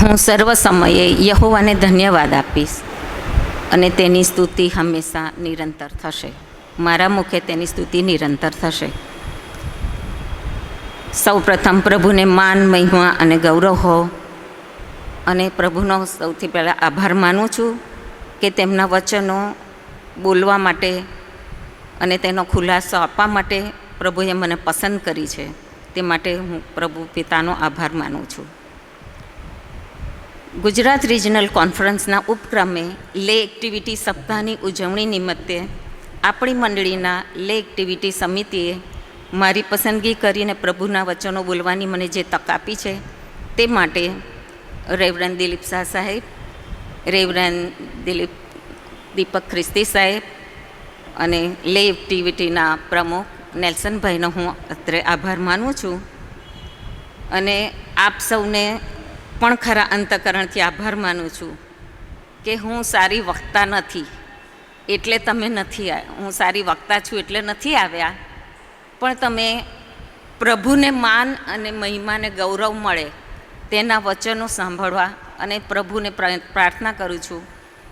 હું સર્વ સમયે યહોવાને ધન્યવાદ આપીશ અને તેની સ્તુતિ હંમેશા નિરંતર થશે. મારા મુખે તેની સ્તુતિ નિરંતર થશે. સૌ પ્રથમ પ્રભુને માન, મહિમા અને ગૌરવ હો, અને પ્રભુનો સૌથી પહેલાં આભાર માનું છું કે તેમના વચનો બોલવા માટે અને તેનો ખુલાસો આપવા માટે પ્રભુએ મને પસંદ કરી છે. તે માટે હું પ્રભુ પિતાનો આભાર માનું છું. ગુજરાત રિજનલ કોન્ફરન્સના ઉપક્રમે લે એક્ટિવિટી સપ્તાહની ઉજવણી નિમિત્તે આપણી મંડળીના લે એક્ટિવિટી સમિતિએ મારી પસંદગી કરીને પ્રભુના વચનો બોલવાની મને જે તક આપી છે તે માટે રેવરન્ડ દિલીપ શાહ સાહેબ, રેવરન્ડ દીપક ખ્રિસ્તી સાહેબ અને લે એક્ટિવિટીના પ્રમુખ નેલ્સનભાઈનો હું અત્રે આભાર માનું છું. અને આપ સૌને પણ ખરા અંતઃકરણથી આભાર માનું છું કે હું સારી વક્તા નથી એટલે તમે નથી આવ્યા, હું સારી વક્તા છું એટલે નથી આવ્યા, પણ તમે પ્રભુને માન અને મહિમાને ગૌરવ મળે તેના વચનો સાંભળવા અને પ્રભુને પ્રાર્થના કરું છું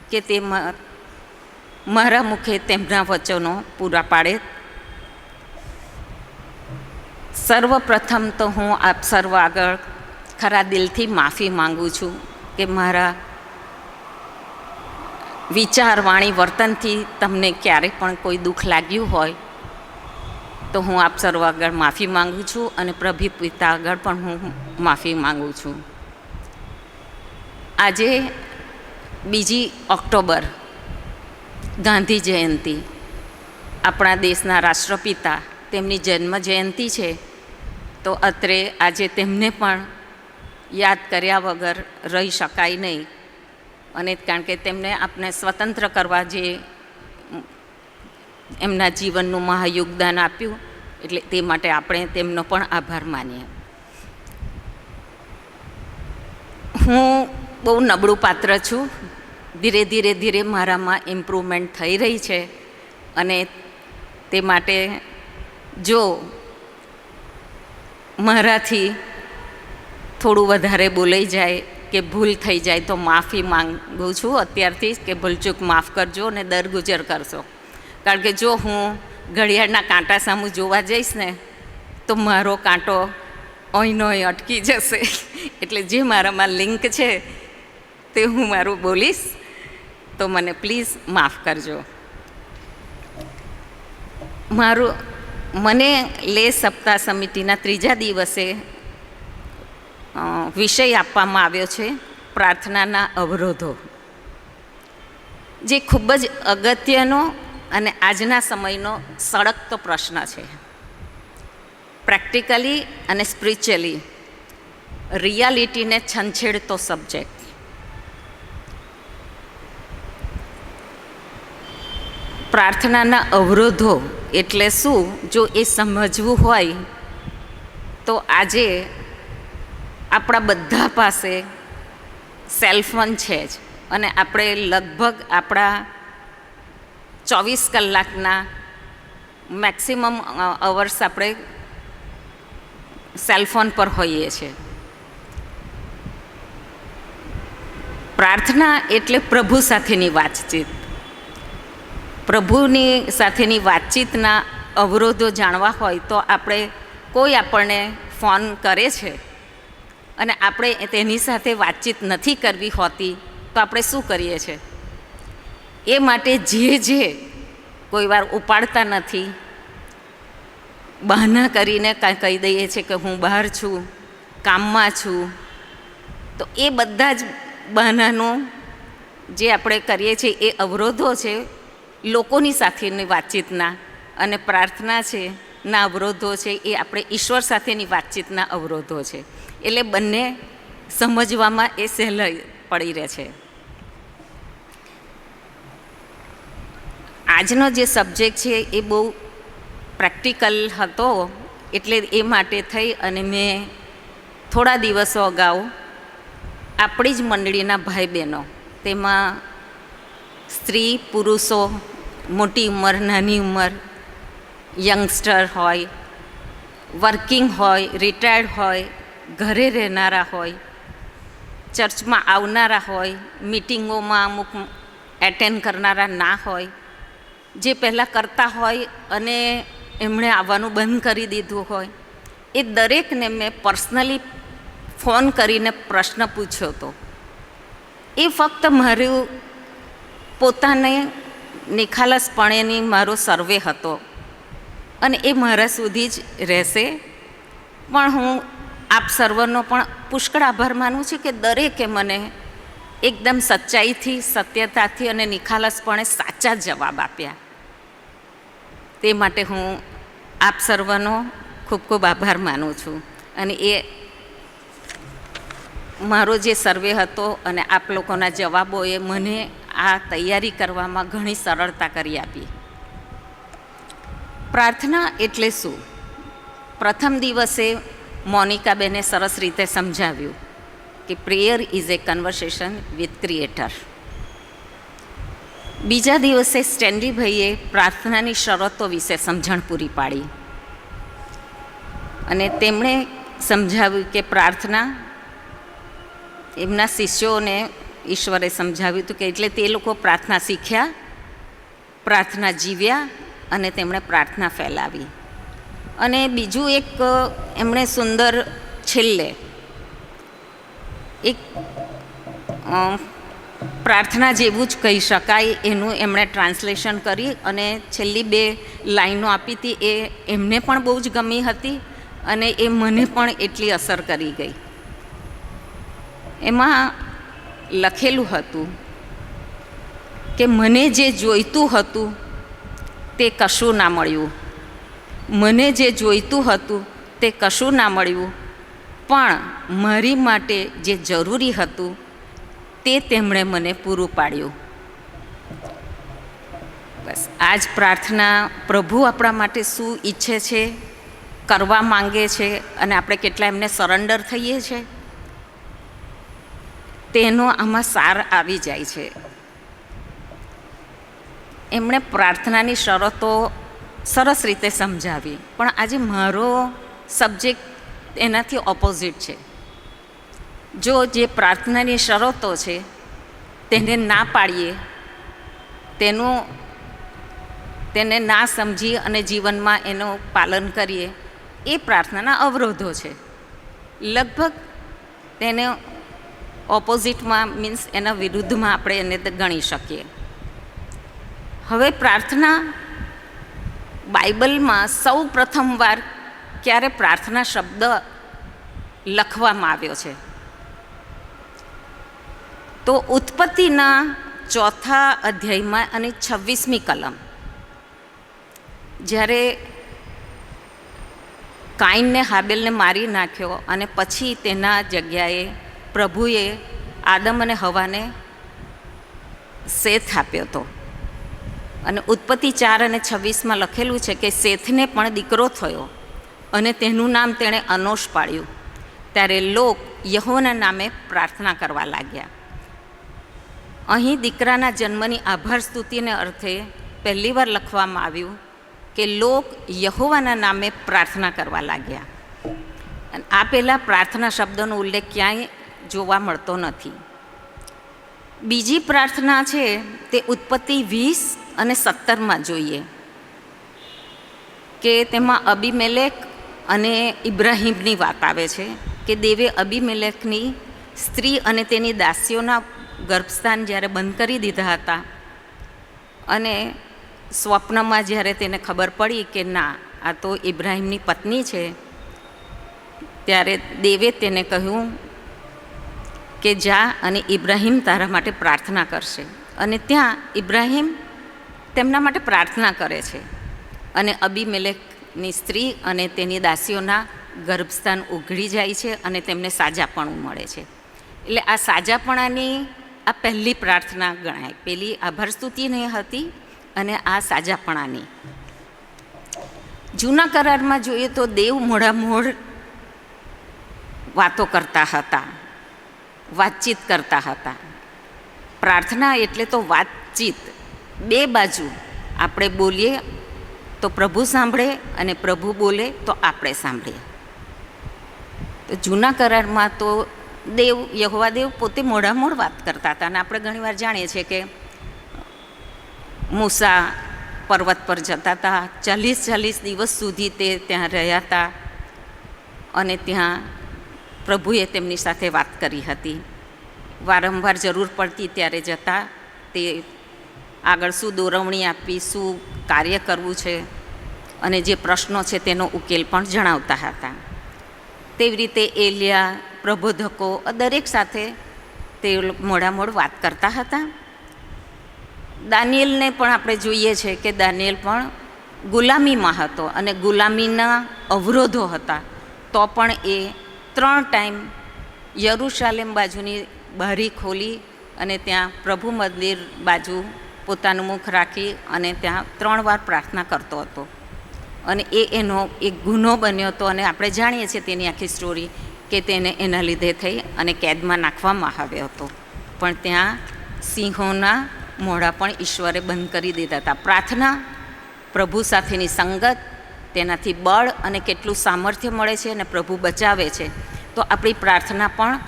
કે તે મારા મુખે તેમના વચનો પૂરા પાડે. સર્વપ્રથમ તો હું આપ સર્વ આગળ ખરા દિલથી માફી માગું છું કે મારા વિચાર, વાણી, વર્તનથી તમને ક્યારે પણ કોઈ દુઃખ લાગ્યું હોય તો હું આપ સર્વ આગળ માફી માગું છું અને પ્રભુ પિતા આગળ પણ હું માફી માગું છું. આજે 2 ઓક્ટોબર ગાંધી જયંતિ, આપણા દેશના રાષ્ટ્રપિતા, તેમની જન્મ જયંતિ છે. તો અત્રે આજે તેમને પણ યાદ કર્યા વગર રહી શકાય નહીં. અને કારણ કે તેમને આપણે સ્વતંત્ર કરવા જે એમના જીવનનું મહાયોગદાન આપ્યું, એટલે તે માટે આપણે તેમનો પણ આભાર માનીએ. હું બહુ નબળું પાત્ર છું. ધીરે ધીરે મારામાં ઇમ્પ્રૂવમેન્ટ થઈ રહી છે. અને તે માટે જો મારાથી થોડું વધારે બોલાઈ જાય કે ભૂલ થઈ જાય તો માફી માંગુ છું અત્યારથી જ કે ભૂલચૂક માફ કરજો અને દરગુજર કરશો. કારણ કે જો હું ઘડિયાળના કાંટા સામું જોવા જઈશ ને તો મારો કાંટો અહીંનો અહીં અટકી જશે. એટલે જે મારામાં લિંક છે તે હું મારું બોલીશ, તો મને પ્લીઝ માફ કરજો. મને લે સપ્તાહ સમિતિના 3જા દિવસે વિષય આપવામાં આવ્યો છે પ્રાર્થનાના અવરોધો, જે ખૂબ જ અગત્યનો અને આજના સમયનો સળગતો પ્રશ્ન છે. પ્રેક્ટિકલી અને સ્પિરિચ્યુઅલી રિયાલિટીને છંછેડતો સબ્જેક્ટ. પ્રાર્થનાના અવરોધો એટલે શું, જો એ સમજવું હોય તો આજે આપણા બધા પાસે સેલફોન છે જ, અને આપણે લગભગ આપણા 24 કલાકના મેક્સિમમ અવર્સ આપણે સેલફોન પર હોઈએ છીએ. પ્રાર્થના એટલે પ્રભુ સાથેની વાતચીત. પ્રભુની સાથેની વાતચીતના અવરોધો જાણવા હોય તો કોઈ આપણને ફોન કરે છે અને આપણે તેની સાથે વાતચીત નથી કરવી હોતી તો આપણે શું કરીએ છીએ? એ માટે જે કોઈ વાર ઉપાડતા નથી, બહાના કરીને કાંઈ કહી દઈએ છીએ કે હું બહાર છું, કામમાં છું, તો એ બધા જ બહાનાનું જે આપણે કરીએ છીએ એ અવરોધો છે લોકોની સાથેની વાતચીતના. અને પ્રાર્થના છે ના અવરોધો છે એ આપણે ઈશ્વર સાથેની વાતચીતના અવરોધો છે. એટલે બંને સમજવામાં એ સહેલાઈ પડી રહે છે. આજનો જે સબ્જેક્ટ છે એ બહુ પ્રેક્ટિકલ હતો, એટલે એ માટે થઈ અને મેં થોડા દિવસો અગાઉ આપણી જ મંડળીના ભાઈ બહેનો, તેમાં સ્ત્રી પુરુષો, મોટી ઉંમર, નાની ઉંમર, યંગસ્ટર હોય, વર્કિંગ હોય, રિટાયર્ડ હોય, ઘરે રહેનારા હોય, ચર્ચમાં આવનારા હોય, મિટિંગોમાં અમુક એટેન્ડ કરનારા ના હોય, જે પહેલાં કરતા હોય અને એમણે આવવાનું બંધ કરી દીધું હોય, એ દરેકને મેં પર્સનલી ફોન કરીને પ્રશ્ન પૂછ્યો હતો. એ ફક્ત મારું પોતાને નિખાલસપણેની મારો સર્વે હતો અને એ મારા સુધી જ રહેશે. પણ હું આપ સર્વનો પણ પુષ્કળ આભાર માનું છું કે દરેકે મને એકદમ સચ્ચાઈથી, સત્યતાથી અને નિખાલસપણે સાચા જવાબ આપ્યા. તે માટે હું આપ સર્વનો ખૂબ ખૂબ આભાર માનું છું. અને એ મારો જે સર્વે હતો અને આપ લોકોના જવાબોએ મને આ તૈયારી કરવામાં ઘણી સરળતા કરી આપી. પ્રાર્થના એટલે શું? પ્રથમ દિવસે મોનિકાબેને સરસ રીતે સમજાવ્યું કે prayer is A conversation with creator. બીજા દિવસે સ્ટેન્લીભાઈએ પ્રાર્થનાની શરતો વિશે સમજણ પૂરી પાડી અને તેમણે સમજાવ્યું કે પ્રાર્થના એમના શિષ્યોને ઈશ્વરે સમજાવ્યું હતું કે એટલે તે લોકો પ્રાર્થના શીખ્યા, પ્રાર્થના જીવ્યા અને તેમણે પ્રાર્થના ફેલાવી. અને બીજું એક એમણે સુંદર છેલ્લે એક પ્રાર્થના જેવું જ કહી શકાય એનું એમણે ટ્રાન્સલેશન કરી અને છેલ્લી 2 લાઈનો આપી હતી. એ એમને પણ બહુ જ ગમી હતી અને એ મને પણ એટલી અસર કરી ગઈ. એમાં લખેલું હતું કે મને જે જોઈતું હતું તે કશું ના મળ્યું, મને જે જોઈતું હતું તે કશું ના મળ્યું, પણ મારી માટે જે જરૂરી હતું તે તેમણે મને પૂરું પાડ્યું. બસ આ જ પ્રાર્થના પ્રભુ આપણા માટે શું ઈચ્છે છે, કરવા માંગે છે અને આપણે કેટલા એમને સરેન્ડર થઈએ છીએ તેનો આમાં સાર આવી જાય છે. એમણે પ્રાર્થનાની શરતો સરસ રીતે સમજાવી, પણ આજે મારો સબ્જેક્ટ એનાથી ઓપોઝિટ છે. જો જે પ્રાર્થનાની શરતો છે તેને ના પાડીએ, તેને ના સમજી અને જીવનમાં એનું પાલન કરીએ, એ પ્રાર્થનાના અવરોધો છે. લગભગ તેને ઓપોઝિટમાં મીન્સ એના વિરુદ્ધમાં આપણે એને ગણી શકીએ. હવે પ્રાર્થના બાઇબલમાં સૌ પ્રથમવાર ક્યારે પ્રાર્થના શબ્દ લખવામાં આવ્યો છે તો ઉત્પત્તિના 4થા અધ્યાયમાં અને 26મી કલમ, જ્યારે કાઈનને હાબેલને મારી નાખ્યો અને પછી તેના જગ્યાએ પ્રભુએ આદમ અને હવાને શેથ આપ્યો હતો. અને ઉત્પત્તિ 4 અને 26માં લખેલું છે કે શેથને પણ દીકરો થયો અને તેનું નામ તેણે અનોશ પાડ્યું. ત્યારે લોક યહોવાના નામે પ્રાર્થના કરવા લાગ્યા. અહીં દીકરાના જન્મની આભાર સ્તુતિને અર્થે પહેલીવાર લખવામાં આવ્યું કે લોક યહોવાના નામે પ્રાર્થના કરવા લાગ્યા. અને આ પહેલાં પ્રાર્થના શબ્દનો ઉલ્લેખ ક્યાંય જોવા મળતો નથી. બીજી પ્રાર્થના છે તે ઉત્પત્તિ 20 અને 17માં જોઈએ કે તેમાં અબીમેલેક અને ઇબ્રાહીમની વાત આવે છે કે દેવે અબીમેલેકની સ્ત્રી અને તેની દાસીઓના ગર્ભસ્થાન જ્યારે બંધ કરી દીધા હતા અને સ્વપ્નમાં જ્યારે તેને ખબર પડી કે ના આ તો ઇબ્રાહીમની પત્ની છે, ત્યારે દેવે તેને કહ્યું કે જા અને ઇબ્રાહીમ તારા માટે પ્રાર્થના કરશે. અને ત્યાં ઇબ્રાહીમ તેમના માટે પ્રાર્થના કરે છે અને અબીમેલેકની સ્ત્રી અને તેની દાસીઓના ગર્ભસ્થાન ઉઘડી જાય છે અને તેમને સાજાપણું મળે છે. એટલે આ સાજાપણાની આ પહેલી પ્રાર્થના ગણાય. પેલી આભાર સ્તુતિની હતી અને આ સાજાપણાની. જૂના કરારમાં જોઈએ તો દેવ મોઢામોઢ વાતો કરતા હતા, વાતચીત કરતા હતા. પ્રાર્થના એટલે તો વાતચીત, 2 બાજુ. આપણે બોલીએ તો પ્રભુ સાંભળે અને પ્રભુ બોલે તો આપણે સાંભળીએ. તો જૂના કરારમાં તો યહોવા દેવ પોતે મોઢામોઢ વાત કરતા હતા. અને આપણે ઘણીવાર જાણીએ છીએ કે મૂસા પર્વત પર જતા હતા, 40 દિવસ સુધી તે ત્યાં રહ્યા હતા અને ત્યાં પ્રભુએ તેમની સાથે વાત કરી હતી. વારંવાર જરૂર પડતી ત્યારે જતા, તે આગળ શું દોરવણી આપવી, શું કાર્ય કરવું છે અને જે પ્રશ્નો છે તેનો ઉકેલ પણ જણાવતા હતા. તેવી રીતે એલિયા, પ્રબોધકો દરેક સાથે તે મોઢામોઢ વાત કરતા હતા. દાનિયેલને પણ આપણે જોઈએ છે કે દાનિયેલ પણ ગુલામીમાં હતો અને ગુલામીના અવરોધો હતા, તો પણ એ 3 ટાઈમ યરૂશાલેમ બાજુની બારી ખોલી અને ત્યાં પ્રભુ મંદિર બાજુ પોતાનું મુખ રાખી અને ત્યાં 3 વાર પ્રાર્થના કરતો હતો. અને એનો એક ગુનો બન્યો હતો અને આપણે જાણીએ છીએ તેની આખી સ્ટોરી, કે તેને એના લીધે થઈ અને કેદમાં નાખવામાં આવ્યો હતો. પણ ત્યાં સિંહોના મોઢા પણ ઈશ્વરે બંધ કરી દીધા હતા. પ્રાર્થના, પ્રભુ સાથેની સંગત, તેનાથી બળ અને કેટલું સામર્થ્ય મળે છે અને પ્રભુ બચાવે છે. તો આપણી પ્રાર્થના પણ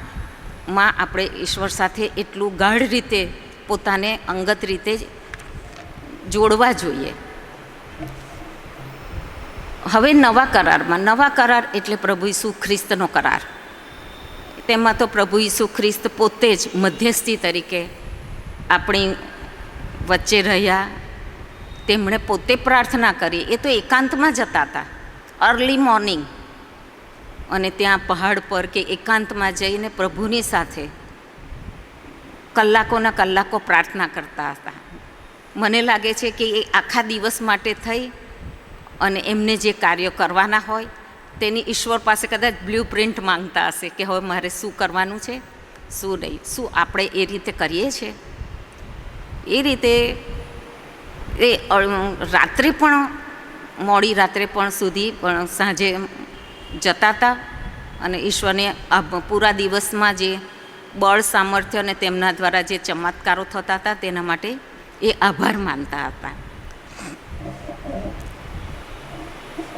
માં આપણે ઈશ્વર સાથે એટલું ગાઢ રીતે પોતાને અંગત રીતે જોડવા જોઈએ. હવે નવા કરાર એટલે પ્રભુ ઈસુ ખ્રિસ્તનો કરાર. તેમાં તો પ્રભુ ઈસુ ખ્રિસ્ત પોતે જ મધ્યસ્થી તરીકે આપણી વચ્ચે રહ્યા. તેમણે પોતે પ્રાર્થના કરી. એ તો એકાંતમાં જતા હતા, અર્લી મોર્નિંગ, અને ત્યાં પહાડ પર કે એકાંતમાં જઈને પ્રભુની સાથે કલાકોના કલાકો પ્રાર્થના કરતા હતા. મને લાગે છે કે એ આખા દિવસ માટે થઈ અને એમને જે કાર્યો કરવાના હોય તેની ઈશ્વર પાસે કદાચ બ્લુ પ્રિન્ટ માંગતા હશે કે હવે મારે શું કરવાનું છે, શું નહીં. શું આપણે એ રીતે કરીએ છીએ? એ રીતે એ રાત્રે પણ, મોડી રાત્રે પણ સુધી પણ સાંજે જતા હતા અને ઈશ્વરને પૂરા દિવસમાં જે બળ, સામર્થ્ય અને તેમના દ્વારા જે ચમત્કારો થતા હતા તેના માટે એ આભાર માનતા હતા.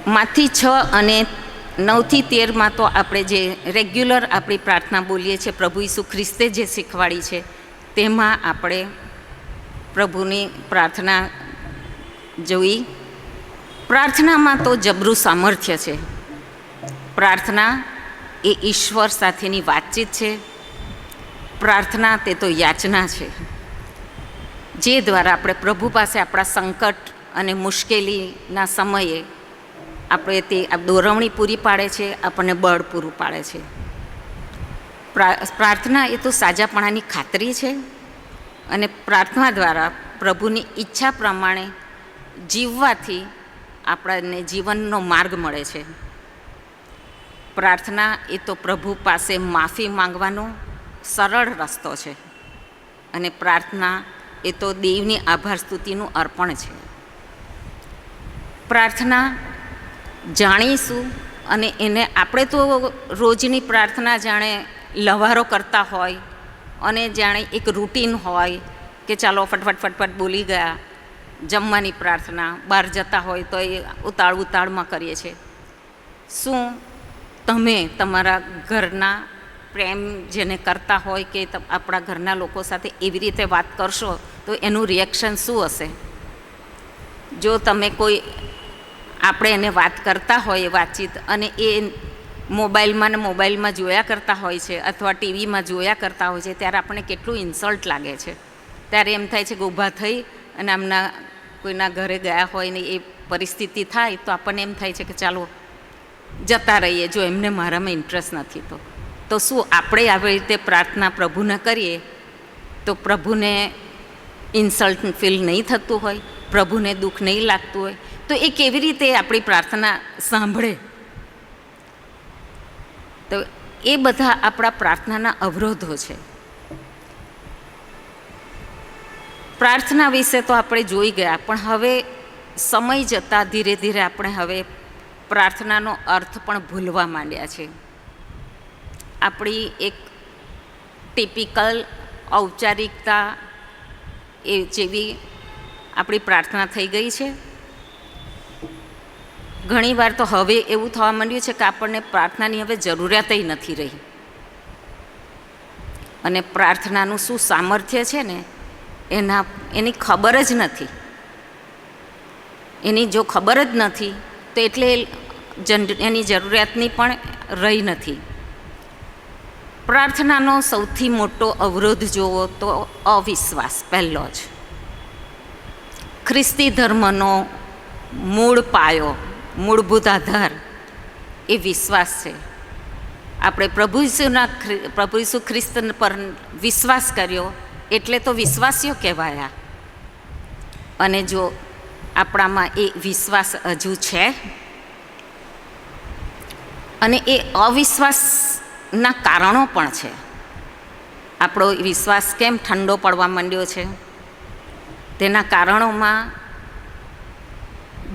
માથી 6 અને 9થી 13 તો આપણે જે રેગ્યુલર આપણી પ્રાર્થના બોલીએ છીએ, પ્રભુ ઈસુ ખ્રિસ્તે જે શીખવાડી છે તેમાં આપણે પ્રભુની પ્રાર્થના જોઈ. પ્રાર્થનામાં તો જબરું સામર્થ્ય છે. પ્રાર્થના એ ઈશ્વર સાથેની વાતચીત છે. પ્રાર્થના તે તો યાચના છે, જે દ્વારા આપણે પ્રભુ પાસે આપણા સંકટ અને મુશ્કેલીના સમયે આપણે તે દોરવણી પૂરી પાડે છે, આપણને બળ પૂરું પાડે છે. પ્રાર્થના એ તો સાજાપણાની ખાતરી છે અને પ્રાર્થના દ્વારા પ્રભુની ઈચ્છા પ્રમાણે જીવવાથી આપણને જીવનનો માર્ગ મળે છે. પ્રાર્થના એ તો પ્રભુ પાસે માફી માંગવાનો સરળ રસ્તો છે અને પ્રાર્થના એ તો દેવની આભાર સ્તુતિનું અર્પણ છે. પ્રાર્થના જાણીશું અને એને આપણે તો રોજની પ્રાર્થના જાણે લવારો કરતા હોય અને જાણે એક રૂટીન હોય કે ચાલો ફટફટ બોલી ગયા. જમવાની પ્રાર્થના, બહાર જતા હોય તો એ ઉતાળમાં કરીએ છીએ. શું તમે તમારા ઘરના પ્રેમ જેને કરતા હોય કે આપણા ઘરના લોકો સાથે એવી રીતે વાત કરશો તો એનું રિએક્શન શું હશે? જો તમે કોઈ આપણે એને વાત કરતા હોય વાતચીત અને એ મોબાઈલમાં જોયા કરતા હોય છે અથવા ટીવીમાં જોયા કરતા હોય છે, ત્યારે આપણને કેટલું ઇન્સલ્ટ લાગે છે. ત્યારે એમ થાય છે કે ઊભા થઈ અને આમના કોઈના ઘરે ગયા હોય ને એ પરિસ્થિતિ થાય તો આપણને એમ થાય છે કે ચાલો જતા રહીએ, જો એમને મારામાં ઇન્ટરેસ્ટ નથી તો શું આપણે આવી રીતે પ્રાર્થના પ્રભુને કરીએ તો પ્રભુને ઇન્સલ્ટ ફીલ નહીં થતું હોય, પ્રભુને દુઃખ નહીં લાગતું હોય, તો એ કેવી રીતે આપણી પ્રાર્થના સાંભળે? તો એ બધા આપણા પ્રાર્થનાના અવરોધો છે. પ્રાર્થના વિશે તો આપણે જોઈ ગયા, પણ હવે સમય જતાં ધીરે ધીરે આપણે હવે પ્રાર્થનાનો અર્થ પણ ભૂલવા માંડ્યા છે. આપણી એક ટિપિકલ ઔપચારિકતા એ જેવી આપણી પ્રાર્થના થઈ ગઈ છે. ઘણીવાર તો હવે એવું થવા માંડ્યું છે કે આપણને પ્રાર્થનાની હવે જરૂરિયાત નથી રહી. અને પ્રાર્થનાનું શું સામર્થ્ય છે ને એની ખબર જ નથી. એની જો ખબર જ નથી તો એટલે એની જરૂરિયાતની પણ રહી નથી. પ્રાર્થનાનો સૌથી મોટો અવરોધ જોવો તો અવિશ્વાસ પહેલો જ. ખ્રિસ્તી ધર્મનો મૂળ પાયો, મૂળભૂત આધાર એ વિશ્વાસ છે. આપણે પ્રભુ ઈસુ ખ્રિસ્ત પર વિશ્વાસ કર્યો એટલે તો વિશ્વાસીઓ કહેવાયા. અને જો આપણામાં એ વિશ્વાસ હજુ છે અને એ અવિશ્વાસના કારણો પણ છે. આપણો વિશ્વાસ કેમ ઠંડો પડવા માંડ્યો છે? તેના કારણોમાં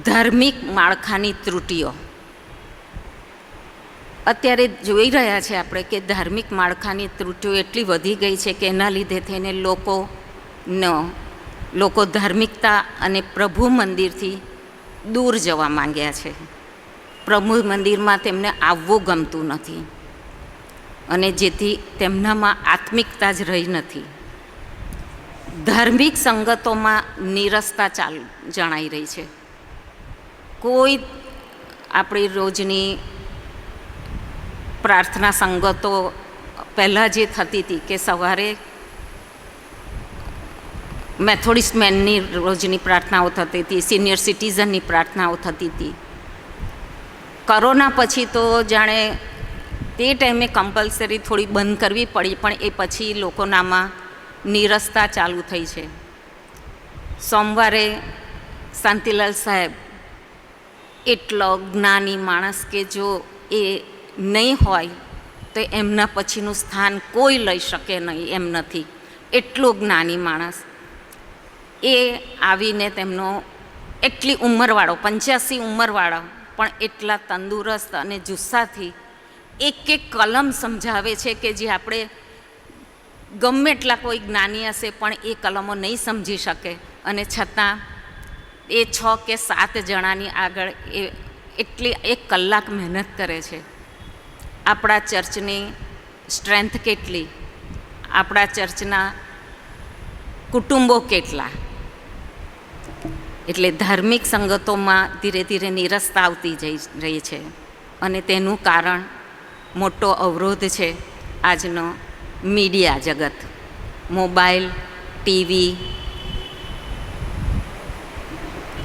ધાર્મિક માળખાની ત્રુટિઓ. અત્યારે જોઈ રહ્યા છે આપણે કે ધાર્મિક માળખાની ત્રુટિઓ એટલી વધી ગઈ છે કે એના લીધે થઈને લોકો ધાર્મિકતા અને પ્રભુ મંદિરથી દૂર જવા માંગ્યા છે. પ્રભુ મંદિરમાં તેમને આવવું ગમતું નથી અને જેથી તેમનામાં આત્મિકતા જ રહી નથી. ધાર્મિક સંગતોમાં નીરસતા જણાઈ રહી છે. કોઈ આપણી રોજની પ્રાર્થના સંગતો પહેલાં જે થતી હતી કે સવારે મેથોડિસ્ટ મેનની રોજની પ્રાર્થનાઓ થતી હતી, સિનિયર સિટીઝનની પ્રાર્થનાઓ થતી હતી. કોરોના પછી તો જાણે તે ટાઈમે કમ્પલસરી થોડી બંધ કરવી પડી, પણ એ પછી લોકોનામાં નીરસતા ચાલુ થઈ છે. સોમવારે શાંતિલાલ સાહેબ એટલો જ્ઞાની માણસ કે જો એ નહીં હોય તો એમના પછીનું સ્થાન કોઈ લઈ શકે નહીં એમ નથી. એટલું જ્ઞાની માણસ. એ આવીને તેમનો એટલી ઉંમરવાળો 85 ઉંમરવાળો પણ એટલા તંદુરસ્ત અને જુસ્સાથી એક એક કલમ સમજાવે છે કે જે આપણે ગમે એટલા કોઈ જ્ઞાની હશે પણ એ કલમો નહીં સમજી શકે. અને છતાં એ 6 કે 7 જણાની આગળ એ એટલી 1 કલાક મહેનત કરે છે. આપણા ચર્ચની સ્ટ્રેન્થ કેટલી, આપણા ચર્ચના કુટુંબો કેટલા. એટલે ધાર્મિક સંગતોમાં ધીરે ધીરે નીરસતા આવતી જઈ રહી છે અને તેનું કારણ મોટો અવરોધ છે આજનો મીડિયા જગત, મોબાઈલ, ટીવી.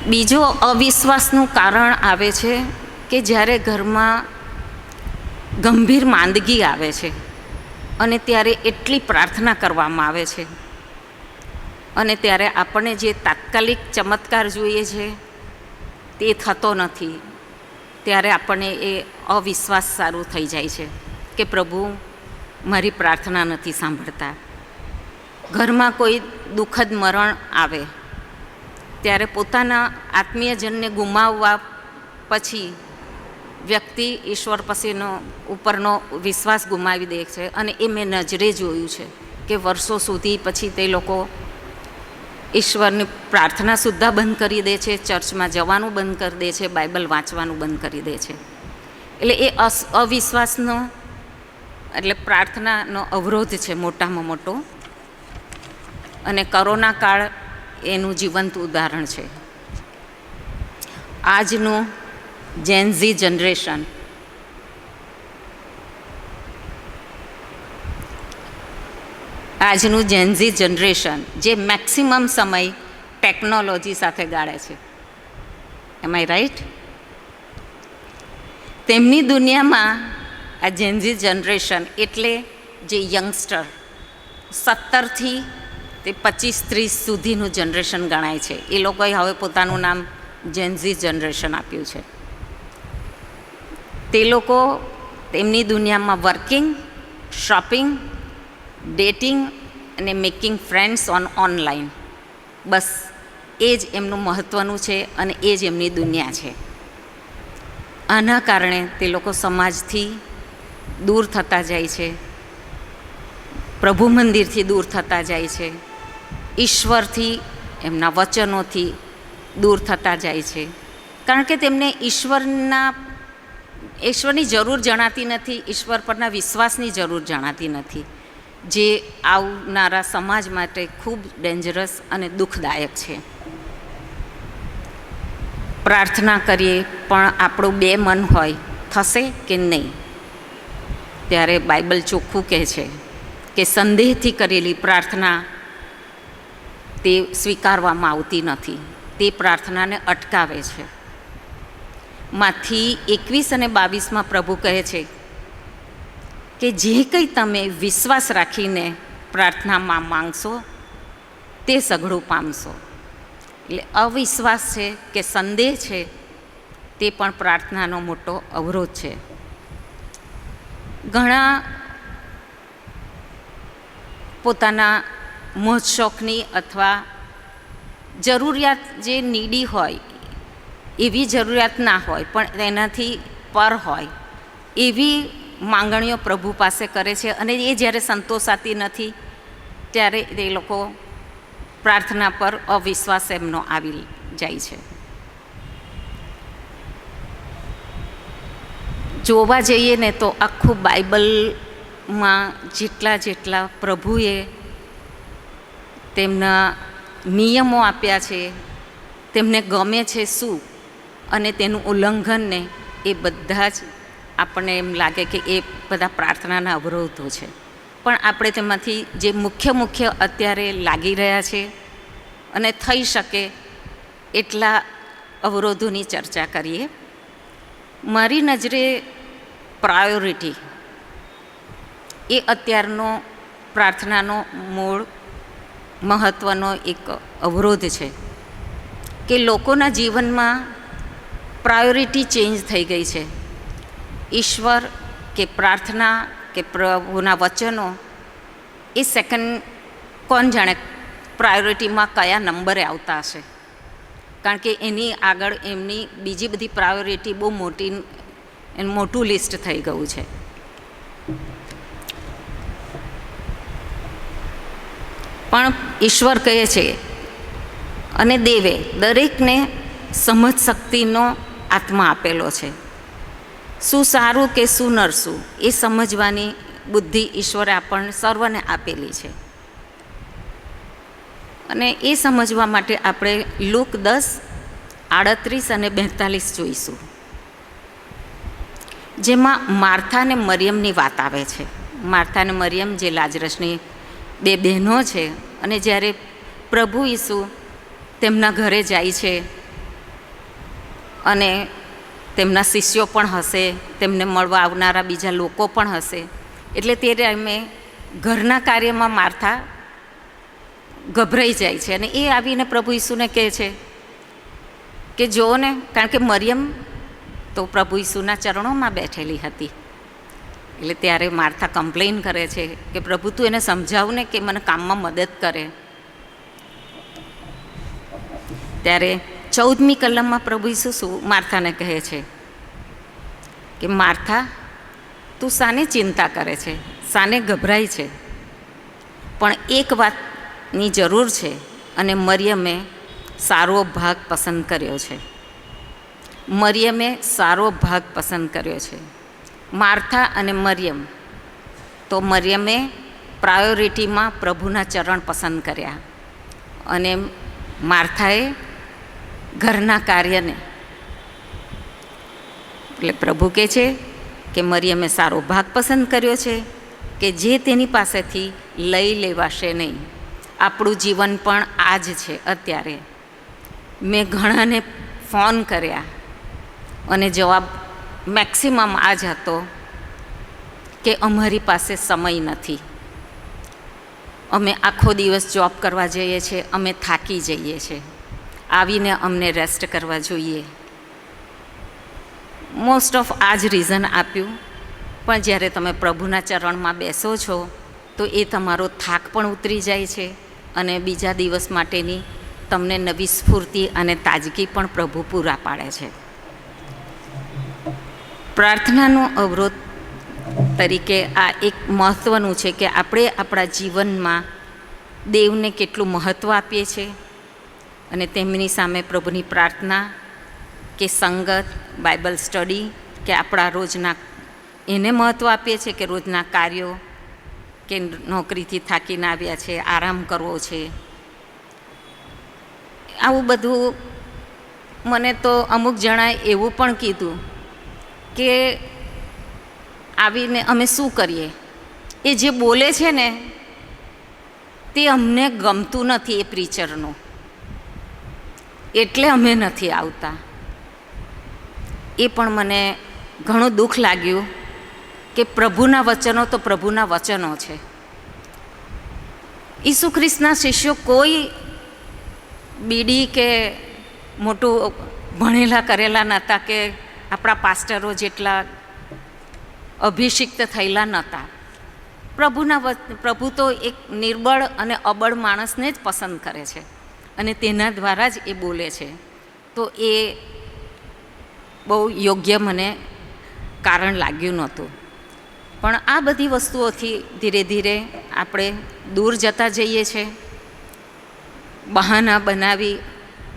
બીજો અવિશ્વાસનું કારણ આવે છે કે જ્યારે ઘરમાં ગંભીર માંદગી આવે છે અને ત્યારે એટલી પ્રાર્થના કરવામાં આવે છે અને ત્યારે આપણને જે તાત્કાલિક ચમત્કાર જોઈએ છે તે થતો નથી. ત્યારે આપણને એ અવિશ્વાસ સારું થઈ જાય છે કે પ્રભુ મારી પ્રાર્થના નથી સાંભળતા. ઘરમાં કોઈ દુઃખદ મરણ આવે ત્યારે પોતાના આત્મીયજનને ગુમાવવા પછી વ્યક્તિ ઈશ્વર પછીનો ઉપરનો વિશ્વાસ ગુમાવી દે છે. અને એ મેં નજરે જોયું છે કે વર્ષો સુધી પછી તે લોકો ઈશ્વરની પ્રાર્થના સુદ્ધા બંધ કરી દે છે, ચર્ચમાં જવાનું બંધ કરી દે છે, બાઇબલ વાંચવાનું બંધ કરી દે છે. એટલે એ અવિશ્વાસનો એટલે પ્રાર્થનાનો અવરોધ છે મોટામાં મોટો. અને કોરોના કાળ એનું જીવંત ઉદાહરણ છે. આજનું જેનઝી જનરેશન જે મેક્સિમમ સમય ટેકનોલોજી સાથે ગાળે છે. એમ આઈ રાઈટ? તેમની દુનિયામાં આ જેનઝી જનરેશન એટલે જે યંગસ્ટર 17થી તે 25-30 સુધીનું જનરેશન ગણાય છે. એ લોકોએ હવે પોતાનું નામ જેનઝી જનરેશન આપ્યું છે. તે લોકો તેમની દુનિયામાં વર્કિંગ, શોપિંગ, ડેટિંગ અને મેકિંગ ફ્રેન્ડ્સ ઓનલાઈન, બસ એ જ એમનું મહત્ત્વનું છે અને એ જ એમની દુનિયા છે. આના કારણે તે લોકો સમાજથી દૂર થતા જાય છે, પ્રભુ મંદિરથી દૂર થતા જાય છે, ઈશ્વરથી, એમના વચનોથી દૂર થતા જાય છે. કારણ કે તેમને ઈશ્વરની જરૂર જણાતી નથી, ઈશ્વર પરના વિશ્વાસની જરૂર જણાતી નથી. જે આવનારા સમાજ માટે ખૂબ ડેન્જરસ અને દુઃખદાયક છે. પ્રાર્થના કરીએ પણ આપણું બે મન હોય, થશે કે નહીં? ત્યારે બાઇબલ ચોખ્ખું કહે છે કે સંદેહથી કરેલી પ્રાર્થના તે સ્વીકારવામાં આવતી નથી, તે પ્રાર્થનાને અટકાવે છે. માથી 21 અને 22 પ્રભુ કહે છે કે જે કંઈ તમે વિશ્વાસ રાખીને પ્રાર્થનામાં માંગશો તે સઘળું પામશો. એટલે અવિશ્વાસ છે કે સંદેહ છે તે પણ પ્રાર્થનાનો મોટો અવરોધ છે. ઘણા પોતાના મોજ શોખની અથવા જરૂરિયાત જે નીડી હોય એવી જરૂરિયાત ના હોય પણ એનાથી પર હોય એવી માંગણીઓ પ્રભુ પાસે કરે છે, અને એ જ્યારે સંતોષાતી નથી ત્યારે એ લોકો પ્રાર્થના પર અવિશ્વાસ એમનો આવી જાય છે. જોવા જઈએ ને તો આખું બાઇબલમાં જેટલા પ્રભુએ તેમના નિયમો આપ્યા છે, તેમને ગમે છે શું અને તેનું ઉલ્લંઘનને એ બધા જ આપણને એમ લાગે કે એ બધા પ્રાર્થનાના અવરોધો છે. પણ આપણે તેમાંથી જે મુખ્ય અત્યારે લાગી રહ્યા છે અને થઈ શકે એટલા અવરોધોની ચર્ચા કરીએ. મારી નજરે પ્રાયોરિટી એ અત્યારનો પ્રાર્થનાનો મૂળ મહત્ત્વનો એક અવરોધ છે કે લોકોના જીવનમાં પ્રાયોરિટી ચેન્જ થઈ ગઈ છે. ઈશ્વર કે પ્રાર્થના કે પ્રભુના વચનો એ સેકન્ડ, કોણ જાણે પ્રાયોરિટીમાં કયા નંબરે આવતા હશે, કારણ કે એની આગળ એમની બીજી બધી પ્રાયોરિટી બહુ મોટું લિસ્ટ થઈ ગયું છે. પણ ઈશ્વર કહે છે અને દેવે દરેકને સમજ શક્તિનો આત્મા આપેલો છે. શું સારું કે શું નરસું એ સમજવાની બુદ્ધિ ઈશ્વરે આપણને સર્વને આપેલી છે. અને એ સમજવા માટે આપણે લુક 10:38 અને 42 જોઈશું, જેમાં માર્થા અને મરિયમની વાત આવે છે. માર્થા અને મરિયમ જે લાજરસની બે બહેનો છે, અને જ્યારે પ્રભુ ઈસુ તેમના ઘરે જાય છે અને તેમના શિષ્યો પણ હશે, તેમને મળવા આવનારા બીજા લોકો પણ હશે, એટલે તે ટાઈમે ઘરના કાર્યમાં માર્થા ગભરાઈ જાય છે અને એ આવીને પ્રભુ ઈસુને કહે છે કે જુઓ ને, કારણ કે મરિયમ તો પ્રભુ ઈસુના ચરણોમાં બેઠેલી હતી. એટલે ત્યારે માર્થા કમ્પ્લેન કરે છે કે પ્રભુ તું એને સમજાવ ને કે મને કામમાં મદદ કરે. ત્યારે 14મી કલમમાં પ્રભુ ઈસુ શું માર્થાને કહે છે કે માર્થા, તું શાને ચિંતા કરે છે, શાને ગભરાય છે, પણ એક વાતની જરૂર છે અને મરિયમે સારો ભાગ પસંદ કર્યો છે. મરિયમે સારો ભાગ પસંદ કર્યો છે. માર્થા અને મરિયમ, તો મરિયમે પ્રાયોરિટીમાં પ્રભુના ચરણ પસંદ કર્યા અને માર્થાએ ઘરના કાર્યને. એટલે પ્રભુ કહે છે કે મરિયમે સારો ભાગ પસંદ કર્યો છે કે જે તેની પાસેથી લઈ લેવાશે નહીં. આપણું જીવન પણ આ જ છે. અત્યારે મેં ઘણાને ફોન કર્યા અને જવાબ મેક્સિમમ આ જ હતો કે અમારી પાસે સમય નથી, અમે આખો દિવસ જોબ કરવા જઈએ છીએ, અમે થાકી જઈએ છીએ, આવીને અમને રેસ્ટ કરવા જોઈએ. મોસ્ટ ઓફ આ જ રીઝન આપ્યું. પણ જ્યારે તમે પ્રભુના ચરણમાં બેસો છો તો એ તમારો થાક પણ ઉતરી જાય છે અને બીજા દિવસ માટેની તમને નવી સ્ફૂર્તિ અને તાજગી પણ પ્રભુ પૂરા પાડે છે. પ્રાર્થનાનો અવરોધ તરીકે આ એક મહત્ત્વનું છે કે આપણે આપણા જીવનમાં દેવને કેટલું મહત્ત્વ આપીએ છીએ અને તેમની સામે પ્રભુની પ્રાર્થના કે સંગત, બાઇબલ સ્ટડી કે આપણા રોજના એને મહત્ત્વ આપીએ છીએ કે રોજના કાર્યો કે નોકરીથી થાકીને આવ્યા છે, આરામ કરવો છે. આવું બધું મને તો અમુક જણાએ એવું પણ કીધું કે આવીને અમે શું કરીએ, એ જે બોલે છે ને તે અમને ગમતું નથી, એ પ્રીચરનું, એટલે અમે નથી આવતા. એ પણ મને ઘણું દુઃખ લાગ્યું કે પ્રભુના વચનો તો પ્રભુના વચનો છે. ઈસુ ખ્રિસ્તના શિષ્યો કોઈ બીડી કે મોટું ભણેલા કરેલા નહોતા કે આપણા પાસ્ટરો જેટલા અભિષિક્ત થયેલા નહોતા. પ્રભુ તો એક નિર્બળ અને અબળ માણસને જ પસંદ કરે છે અને તેના દ્વારા જ એ બોલે છે. તો એ બહુ યોગ્ય મને કારણ લાગ્યું નહોતું. પણ આ બધી વસ્તુઓથી ધીરે ધીરે આપણે દૂર જતા જઈએ છીએ. બહાના બનાવી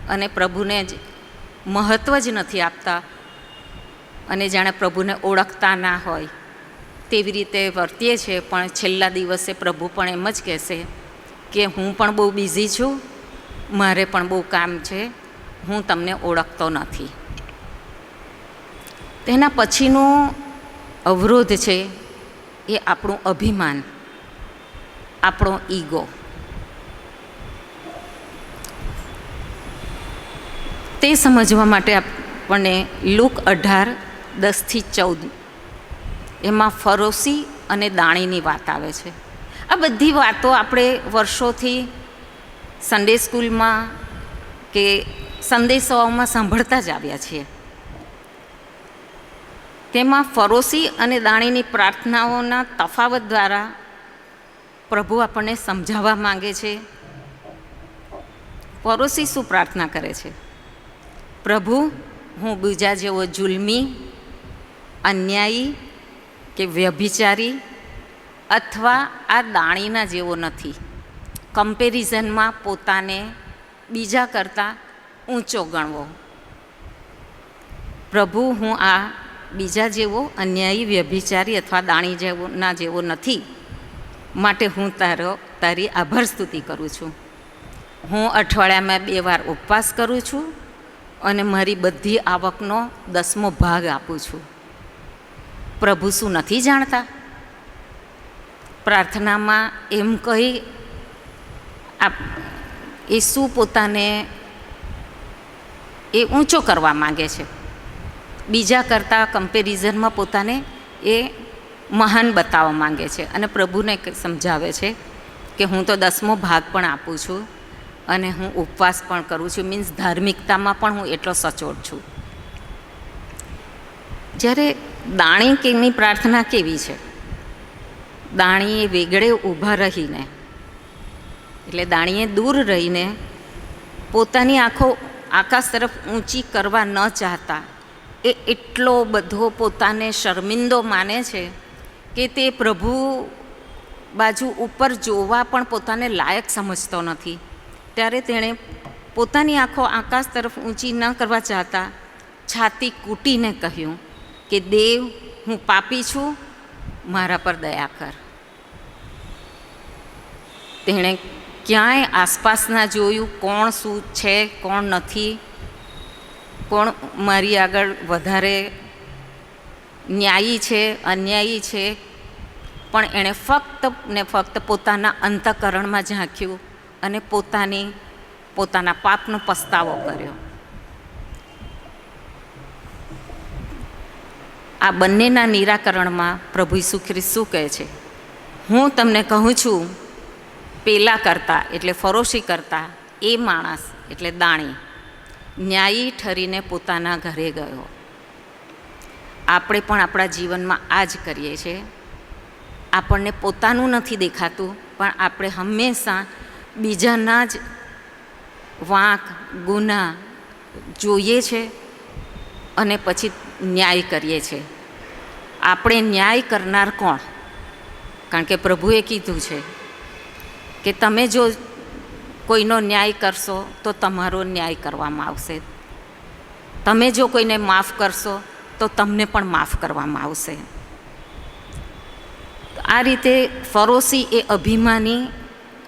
અને પ્રભુને જ મહત્ત્વ જ નથી આપતા અને જાણે પ્રભુને ઓળખતા ના હોય તેવી રીતે વર્તીએ છીએ. પણ છેલ્લા દિવસે પ્રભુ પણ એમ જ કહેશે કે હું પણ બહુ બિઝી છું, મારે પણ બહુ કામ છે, હું તમને ઓળખતો નથી. તેના પછીનું અવરોધ છે એ આપણું અભિમાન, આપણો ઈગો. તે સમજવા માટે આપણને લુક 18:10-14 એમાં ફરોશી અને દાણીની વાત આવે છે. આ બધી વાતો આપણે વર્ષોથી સન્ડે સ્કૂલમાં કે સંદેશાઓમાં સાંભળતા જ આવ્યા છીએ. તેમાં ફરોશી અને દાણીની પ્રાર્થનાઓના તફાવત દ્વારા પ્રભુ આપણને સમજાવવા માંગે છે. ફરોશી શું પ્રાર્થના કરે છે? પ્રભુ, હું બીજા જેવો જુલ્મી, અન્યાયી કે વ્યભિચારી અથવા આ દાણીના જેવો નથી. કમ્પેરિઝનમાં પોતાને બીજા કરતાં ઊંચો ગણવો. પ્રભુ, હું આ બીજા જેવો અન્યાયી, વ્યભિચારી અથવા દાણી જેવો નથી, માટે હું તારી આભાર સ્તુતિ કરું છું. હું અઠવાડિયામાં 2 વાર ઉપવાસ કરું છું અને મારી બધી આવકનો 10મો ભાગ આપું છું. પ્રભુ શું નથી જાણતા? પ્રાર્થનામાં એમ કહી એ શું પોતાને એ ઊંચો કરવા માગે છે, બીજા કરતાં કમ્પેરિઝનમાં પોતાને એ મહાન બતાવવા માંગે છે. અને પ્રભુને સમજાવે છે કે હું તો 10મો ભાગ પણ આપું છું અને હું ઉપવાસ પણ કરું છું, મીન્સ ધાર્મિકતામાં પણ હું એટલો સચોટ છું. જ્યારે દાણી કેની પ્રાર્થના કેવી છે? દાણીએ વેગળે ઊભા રહીને, એટલે દાણીએ દૂર રહીને પોતાની આંખો આકાશ તરફ ઊંચી કરવા ન ચાહતા, એ એટલો બધો પોતાને શર્મિંદો માને છે કે તે પ્રભુ બાજુ ઉપર જોવા પણ પોતાને લાયક સમજતો નથી. ત્યારે તેણે પોતાની આંખો આકાશ તરફ ઊંચી ન કરવા ચાહતા છાતી કૂટીને કહ્યું કે દેવ, હું પાપી છું, મારા પર દયા કર. તેણે ક્યાંય આસપાસ ના જોયું કોણ શું છે, કોણ નથી, કોણ મારી આગળ વધારે ન્યાયી છે, અન્યાયી છે. પણ એણે ફક્ત ને ફક્ત પોતાના અંતઃકરણમાં ઝાંક્યું અને પોતાના પાપનો પસ્તાવો કર્યો. આ બંનેના નિરાકરણમાં પ્રભુ ઈસુ ખ્રિસ્ત શું કહે છે? હું તમને કહું છું, પેલા કરતાં એટલે ફરોશી કરતાં એ માણસ એટલે દાણી ન્યાયી ઠરીને પોતાના ઘરે ગયો. આપણે પણ આપણા જીવનમાં આ જ કરીએ છીએ. આપણને પોતાનું નથી દેખાતું, પણ આપણે હંમેશા બીજાના જ વાંક, ગુના જોઈએ છે અને પછી ન્યાય કરીએ છીએ. આપણે ન્યાય કરનાર કોણ? કારણ કે પ્રભુએ કીધું છે કે તમે જો કોઈનો ન્યાય કરશો તો તમારો ન્યાય કરવામાં આવશે. તમે જો કોઈને માફ કરશો તો તમને પણ માફ કરવામાં આવશે. આ રીતે ફરોશી એ અભિમાની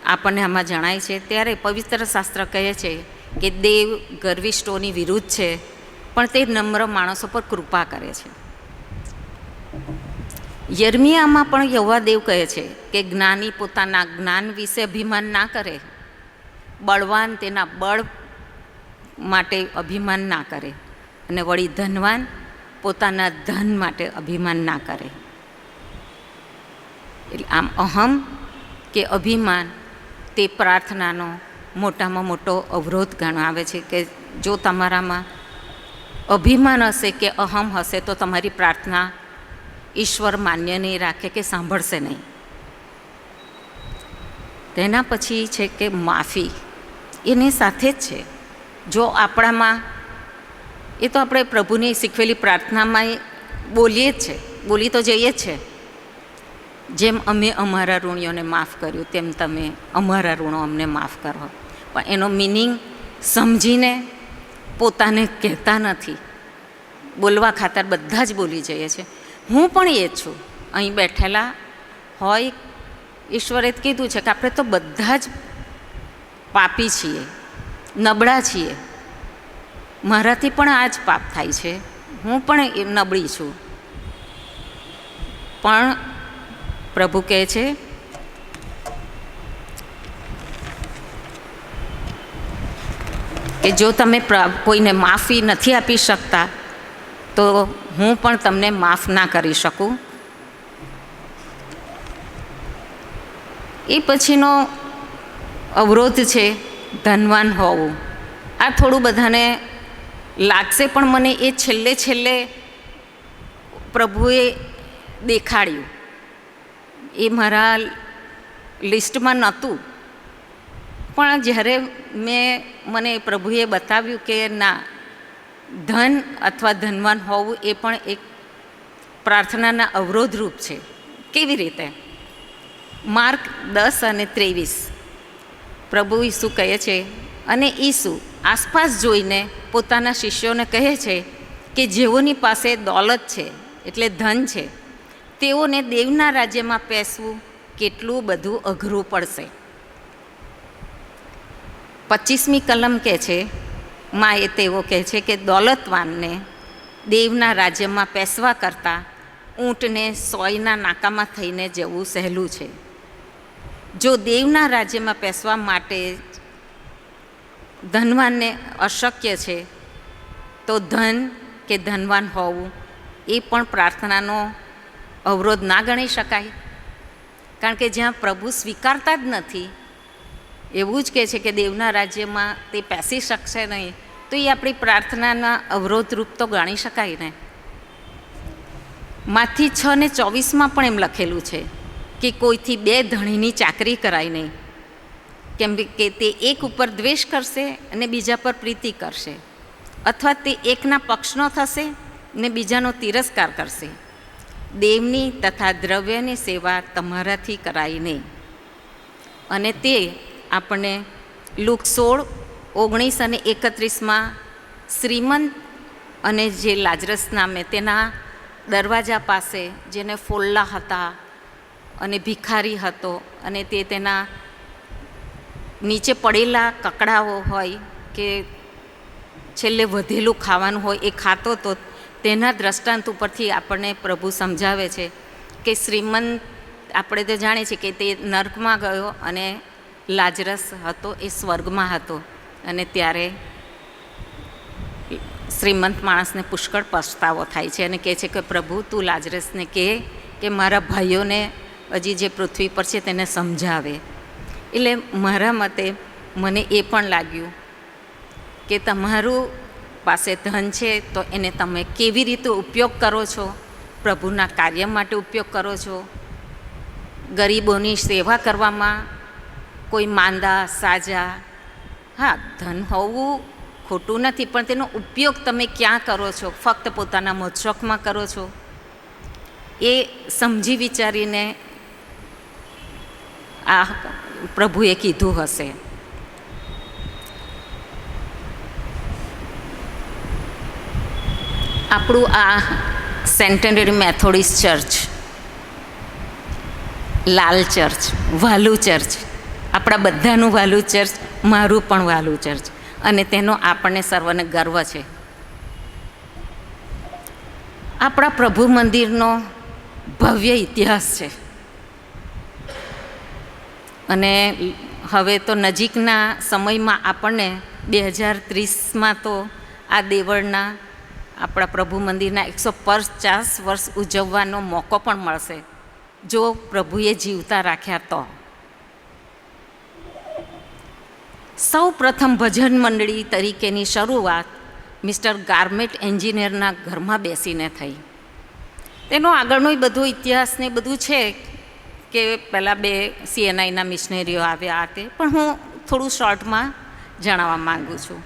આપણને આમાં જણાય છે. ત્યારે પવિત્ર શાસ્ત્ર કહે છે કે દેવ ગર્વિષ્ઠોની વિરુદ્ધ છે, પણ તે નમ્ર માણસો પર કૃપા કરે છે. યર્મિયામાં પણ યહોવા દેવ કહે છે કે જ્ઞાની પોતાના જ્ઞાન વિશે અભિમાન ના કરે, બળવાન તેના બળ માટે અભિમાન ના કરે, અને વળી ધનવાન પોતાના ધન માટે અભિમાન ના કરે. એટલે આમ અહમ કે અભિમાન તે પ્રાર્થનાનો મોટામાં મોટો અવરોધ ગણાવે છે. કે જો તમારામાં અભિમાન હશે કે અહમ હશે તો તમારી પ્રાર્થના ઈશ્વર માન્ય નહીં રાખે કે સાંભળશે નહીં. તેના પછી છે કે માફી એની સાથે જ છે. જો આપણામાં, એ તો આપણે પ્રભુની શીખવેલી પ્રાર્થનામાં બોલીએ જ છે, બોલી તો જઈએ જ છે, જેમ અમે અમારા ઋણીઓને માફ કર્યું તેમ તમે અમારા ઋણો અમને માફ કરો. પણ એનો મિનિંગ સમજીને પોતાને કહેતા નથી, બોલવા ખાતર બધા જ બોલી જઈએ છે. હું પણ એ જ છું. અહીં બેઠેલા હોય, ઈશ્વરે જ કીધું છે કે આપણે તો બધા જ પાપી છીએ, નબળા છીએ. મારાથી પણ આ જ પાપ થાય છે, હું પણ એ નબળી છું. પણ પ્રભુ કહે છે કે જો તમે કોઈને માફી નથી આપી શકતા તો હું પણ તમને માફ ના કરી શકું. એ પછીનો અવરોધ છે ધનવાન હોવું. આ થોડું બધાને લાગશે, પણ મને એ છેલ્લે પ્રભુએ દેખાડ્યું. એ મારા લિસ્ટમાં નહોતું, પણ જ્યારે મને પ્રભુએ બતાવ્યું કે ના, ધન અથવા ધનવાન હોવું એ પણ એક પ્રાર્થનાના અવરોધરૂપ છે. કેવી રીતે? માર્ક 10 અને 23 પ્રભુ ઈસુ કહે છે, અને ઈસુ આસપાસ જોઈને પોતાના શિષ્યોને કહે છે કે જેઓની પાસે દોલત છે, એટલે ધન છે, તેઓને દેવના રાજ્યમાં પેસવું કેટલું બધું અઘરું પડશે. 25મી કલમ કહે છે, માં એ તેઓ કહે છે કે દોલતવાનને દેવના રાજ્યમાં પેસવા કરતાં ઊંટને સોયના નાકામાં થઈને જવું સહેલું છે. જો દેવના રાજ્યમાં પેસવા માટે ધનવાનને અશક્ય છે, તો ધન કે ધનવાન હોવું એ પણ પ્રાર્થનાનો અવરોધ ના ગણી શકાય. કારણ કે જ્યાં પ્રભુ સ્વીકારતા જ નથી, એવું જ કહે છે કે દેવના રાજ્યમાં તે પેસી શકશે નહીં, તો એ આપણી પ્રાર્થનાના અવરોધરૂપ તો ગણી શકાય ને. માથી 6 ને 24 પણ એમ લખેલું છે કે કોઈથી 2 ધણીની ચાકરી કરાય નહીં, કેમ કે તે એક ઉપર દ્વેષ કરશે અને બીજા પર પ્રીતિ કરશે, અથવા તે એકના પક્ષનો થશે ને બીજાનો તિરસ્કાર કરશે. દેવની તથા દ્રવ્યની સેવા તમારાથી કરાય નહીં. અને તે આપણને લુક 16, 19 અને 31 શ્રીમંત અને જે લાજરસ નામે તેના દરવાજા પાસે જેને ફોલ્લા હતા અને ભિખારી હતો, અને તે તેના નીચે પડેલા કકડાઓ હોય કે છેલ્લે વધેલું ખાવાનું હોય એ ખાતો તો, તેના દ્રષ્ટાંત ઉપરથી આપણને પ્રભુ સમજાવે છે કે શ્રીમંત, આપણે તો જાણીએ છીએ કે તે નર્કમાં ગયો અને લાજરસ હતો એ સ્વર્ગમાં હતો. અને ત્યારે શ્રીમંત માણસને પુષ્કળ પસ્તાવો થાય છે અને કહે છે કે પ્રભુ તું લાજરસને કહે કે મારા ભાઈઓને હજી જે પૃથ્વી પર છે તેને સમજાવે. એટલે મારા મતે મને એ પણ લાગ્યું કે તમારું પાસે ધન છે તો એને તમે કેવી રીતે ઉપયોગ કરો છો, પ્રભુના કાર્ય માટે ઉપયોગ કરો છો, ગરીબોની સેવા કરવામાં, કોઈ માંદા સાજા. હા, ધન હોવું ખોટું નથી, પણ તેનો ઉપયોગ તમે ક્યાં કરો છો? ફક્ત પોતાના મોજશોખમાં કરો છો? એ સમજી વિચારીને આ પ્રભુએ કીધું હશે. આપણું આ સેન્ટેનરી મેથોડિસ્ટ ચર્ચ લાલ ચર્ચ, વાલુ ચર્ચ, આપણા બધાનું વાલુ ચર્ચ, મારું પણ વાલુ ચર્ચ, અને તેનો આપણને સર્વને ગર્વ છે. આપણા પ્રભુ મંદિરનો ભવ્ય ઇતિહાસ છે. અને હવે તો નજીકના સમયમાં આપણને 2030માં તો આ દેવળના આપણા પ્રભુ મંદિરના 150 વર્ષ ઉજવવાનો મોકો પણ મળશે, જો પ્રભુએ જીવતા રાખ્યા તો. સૌ પ્રથમ ભજન મંડળી તરીકેની શરૂઆત મિસ્ટર ગાર્મેટ એન્જિનિયરના ઘરમાં બેસીને થઈ. તેનો આગળનો બધો ઇતિહાસ ને બધું છે કે પહેલાં 2 CNIના મિશનરીઓ આવ્યા તે, પણ હું થોડું શોર્ટમાં જણાવવા માગું છું.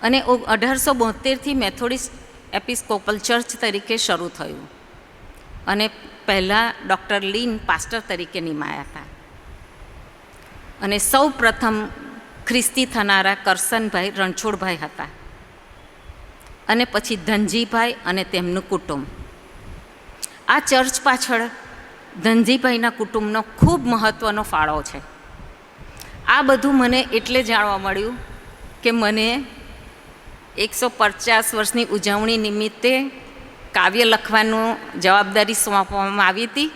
અને 1872થી મેથોડિસ્ટ એપિસ્કોપલ ચર્ચ તરીકે શરૂ થયું, અને પહેલાં ડૉક્ટર લીન પાસ્ટર તરીકે નિમાયા હતા. અને સૌ પ્રથમ ખ્રિસ્તી થનારા કરસનભાઈ રણછોડભાઈ હતા, અને પછી ધનજીભાઈ અને તેમનું કુટુંબ. આ ચર્ચ પાછળ ધનજીભાઈના કુટુંબનો ખૂબ મહત્ત્વનો ફાળો છે. આ બધું મને એટલે જાણવા મળ્યું કે મને 150 વર્ષની ઉજવણી નિમિત્તે કાવ્ય લખવાનું જવાબદારી સોંપવામાં આવી હતી.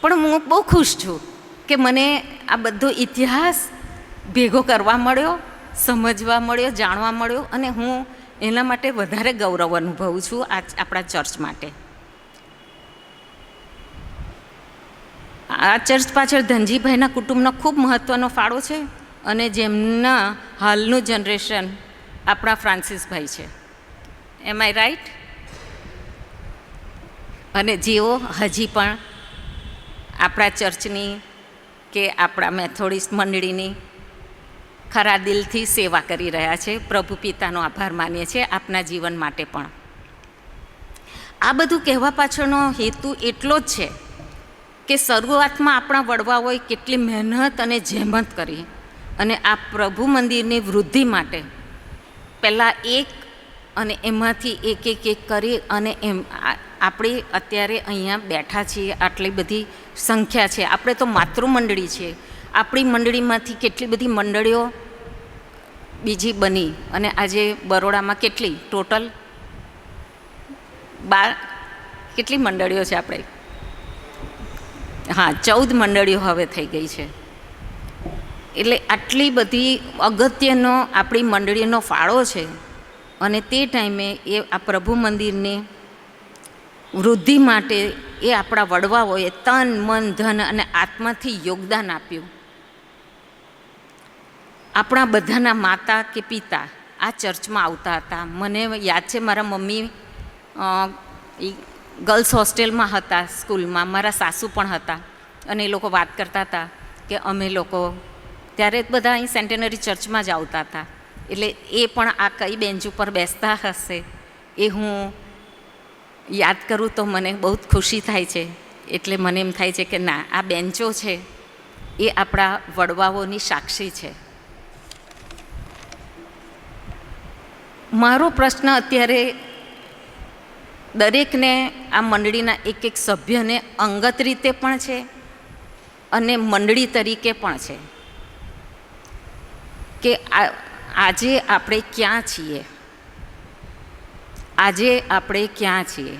પણ હું બહુ ખુશ છું કે મને આ બધો ઇતિહાસ ભેગો કરવા મળ્યો, સમજવા મળ્યો, જાણવા મળ્યો, અને હું એના માટે વધારે ગૌરવ અનુભવું છું આપણા ચર્ચ માટે. આ ચર્ચ પાછળ ધનજીભાઈના કુટુંબનો ખૂબ મહત્ત્વનો ફાળો છે, અને જેમના હાલનું જનરેશન આપણા ફ્રાન્સિસભાઈ છે. એમ આઈ રાઈટ? અને જેઓ હજી પણ આપણા ચર્ચની કે આપણા મેથોડિસ્ટ મંડળીની ખરા દિલથી સેવા કરી રહ્યા છે. પ્રભુ પિતાનો આભાર માનીએ છીએ આપના જીવન માટે પણ. આ બધું કહેવા પાછળનો હેતુ એટલો જ છે કે શરૂઆતમાં આપણા વડવાઓએ કેટલી મહેનત અને જહેમત કરી, અને આ પ્રભુ મંદિરની વૃદ્ધિ માટે પહેલાં એક અને એમાંથી એક કરી, અને એમ આપણે અત્યારે અહીંયા બેઠા છીએ, આટલી બધી સંખ્યા છે. આપણે તો માતૃમંડળી છે. આપણી મંડળીમાંથી કેટલી બધી મંડળીઓ બીજી બની, અને આજે બરોડામાં કેટલી ટોટલ કેટલી મંડળીઓ છે આપણે? હા, 14 મંડળીઓ હવે થઈ ગઈ છે. એટલે આટલી બધી અગત્યનો આપણી મંડળીનો ફાળો છે. અને તે ટાઈમે એ આ પ્રભુ મંદિરની વૃદ્ધિ માટે એ આપણા વડવાઓએ તન, મન, ધન અને આત્માથી યોગદાન આપ્યું. આપણા બધાના માતા કે પિતા આ ચર્ચમાં આવતા હતા. મને યાદ છે, મારા મમ્મી ગર્લ્સ હોસ્ટેલમાં હતા, સ્કૂલમાં. મારા સાસુ પણ હતા, અને એ લોકો વાત કરતા હતા કે અમે લોકો ત્યારે બધા અહીં સેન્ટેનરી ચર્ચમાં જ આવતા હતા. એટલે એ પણ આ કઈ બેન્ચ ઉપર બેસતા હશે એ હું યાદ કરું તો મને બહુ જ ખુશી થાય છે. એટલે મને એમ થાય છે કે ના, આ બેન્ચો છે એ આપણા વડવાઓની સાક્ષી છે. મારો પ્રશ્ન અત્યારે દરેકને, આ મંડળીના એક સભ્યને અંગત રીતે પણ છે અને મંડળી તરીકે પણ છે કે આજે આપણે ક્યાં છીએ? આજે આપણે ક્યાં છીએ?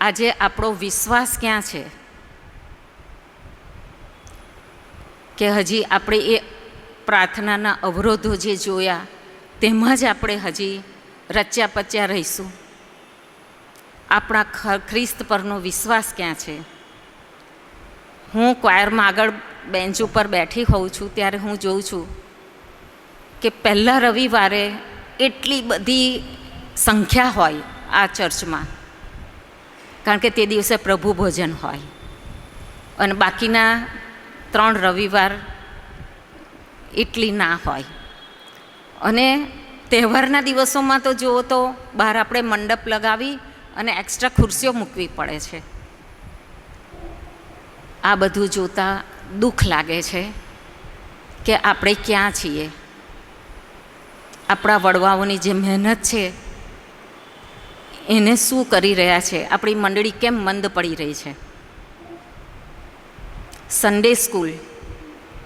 આજે આપણો વિશ્વાસ ક્યાં છે? કે હજી આપણે એ પ્રાર્થનાના અવરોધો જે જોયા તેમાં જ આપણે હજી રચ્યા પચ્યા રહીશું? આપણા ખ્રિસ્ત પરનો વિશ્વાસ ક્યાં છે? હું ક્વાયરમાં આગળ બેન્ચ ઉપર બેઠી હોઉં છું ત્યારે હું જોઉં છું કે પહેલાં રવિવારે એટલી બધી સંખ્યા હોય આ ચર્ચમાં, કારણ કે તે દિવસે પ્રભુ ભોજન હોય, અને બાકીના 3 રવિવાર એટલી ના હોય. અને તહેવારના દિવસોમાં તો જુઓ તો બહાર આપણે મંડપ લગાવી અને એક્સ્ટ્રા ખુરશીઓ મૂકવી પડે છે. આ બધું જોતાં દુઃખ લાગે છે કે આપણે ક્યાં છીએ? આપણા વડવાઓની જે મહેનત છે એને શું કરી રહ્યા છે? આપણી મંડળી કેમ મંદ પડી રહી છે? સન્ડે સ્કૂલ